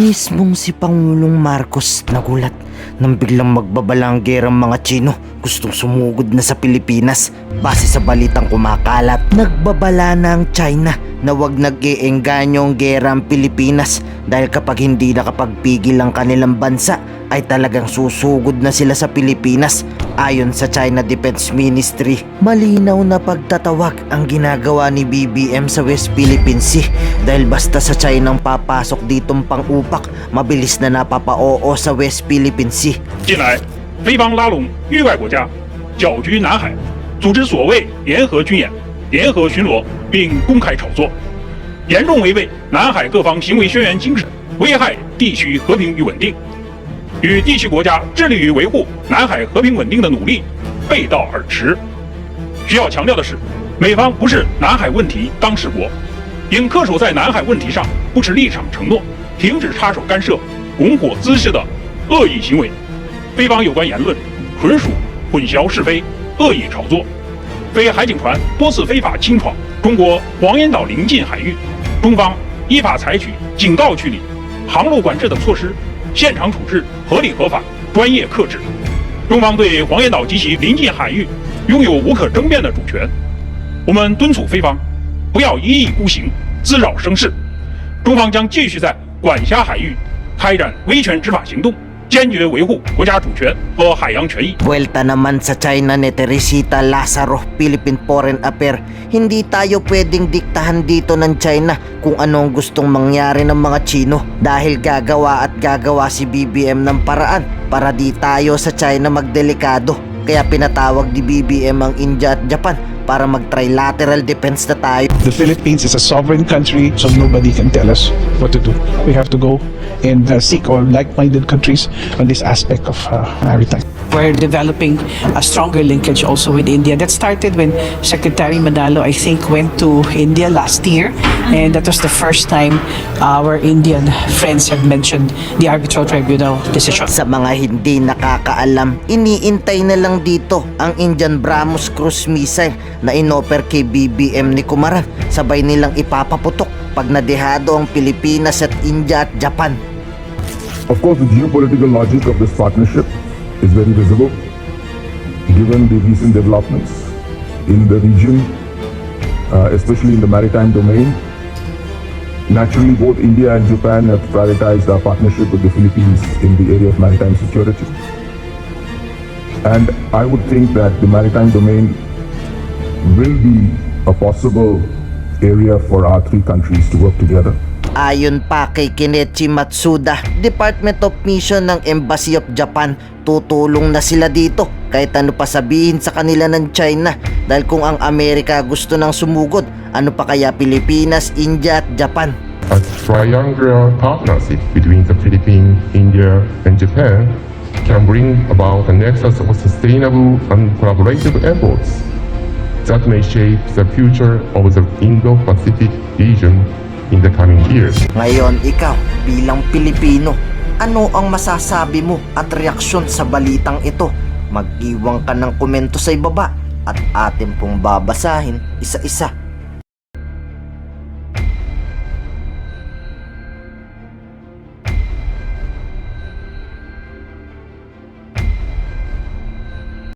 Mismong si Pangulong Marcos nagulat nang biglang magbabalang gerang mga Tsino gustong sumugod na sa Pilipinas. Base sa balitang kumakalat, nagbabala na ang China na wag nag-iengganyo ang gera ang Pilipinas dahil kapag hindi nakapagpigil ang kanilang bansa ay talagang susugod na sila sa Pilipinas. Ayon sa China Defense Ministry, malinaw na pagtatawag ang ginagawa ni BBM sa West Philippine Sea dahil basta sa China ang papasok ditong pang-upak, mabilis na napapa-oo sa West Philippine Sea. 近来，菲方拉拢域外国家，搅局南海，组织所谓联合军演、联合巡逻，并公开炒作，严重违背南海各方行为宣言精神，危害地区和平与稳定，与地区国家致力于维护南海和平稳定的努力背道而驰。需要强调的是，美方不是南海问题当事国，应恪守在南海问题上不持立场承诺，停止插手干涉、拱火滋事的恶意行为。菲方有关言论纯属混淆是非、恶意炒作。非海警船多次非法侵闯中国黄岩岛邻近海域，中方依法采取警告驱离、航路管制等措施，现场处置合理合法、专业克制。中方对黄岩岛及其邻近海域拥有无可争辩的主权。我们敦促菲方不要一意孤行、滋扰生事。中方将继续在管辖海域开展威权执法行动，坚决维护国家主权和海洋权益。 Buwelta naman sa China ni Teresita Lazaro, Philippine Foreign Affairs. Hindi tayo pwedeng diktahan dito ng China kung anong gustong mangyari ng mga Tsino dahil gagawa at gagawa si BBM ng paraan para di tayo sa China magdelikado. Kaya pinatawag ni BBM ang India at Japan para mag-trilateral defense na tayo. The Philippines is a sovereign country, so nobody can tell us what to do. We have to go and seek all like-minded countries on this aspect of maritime. We're developing a stronger linkage also with India. That started when Secretary Manalo, I think, went to India last year, and that was the first time our Indian friends had mentioned the arbitral tribunal decision. Sa mga hindi nakakaalam, iniintay na lang dito ang Indian BrahMos cruise missile na inoffer kay BBM ni Kumaran. Sabay nilang ipapaputok pag nadehado ang Pilipinas at India at Japan. Of course, the geopolitical logic of this partnership is very visible, given the recent developments in the region, especially in the maritime domain. Naturally, both India and Japan have prioritized our partnership with the Philippines in the area of maritime security. And I would think that the maritime domain will be a possible area for our three countries to work together. Ayon pa kay Kenichi Matsuda, Department of Mission ng Embassy of Japan, tutulong na sila dito kahit ano pa sabihin sa kanila ng China dahil kung ang Amerika gusto nang sumugod, ano pa kaya Pilipinas, India at Japan? A triangular partnership between the Philippines, India, and Japan can bring about a nexus of sustainable and collaborative efforts that may shape the future of the Indo-Pacific region in the coming years. Ngayon, ikaw bilang Pilipino, ano ang masasabi mo at reaksyon sa balitang ito? Mag-iwan ka ng komento sa ibaba at atin pong babasahin isa-isa.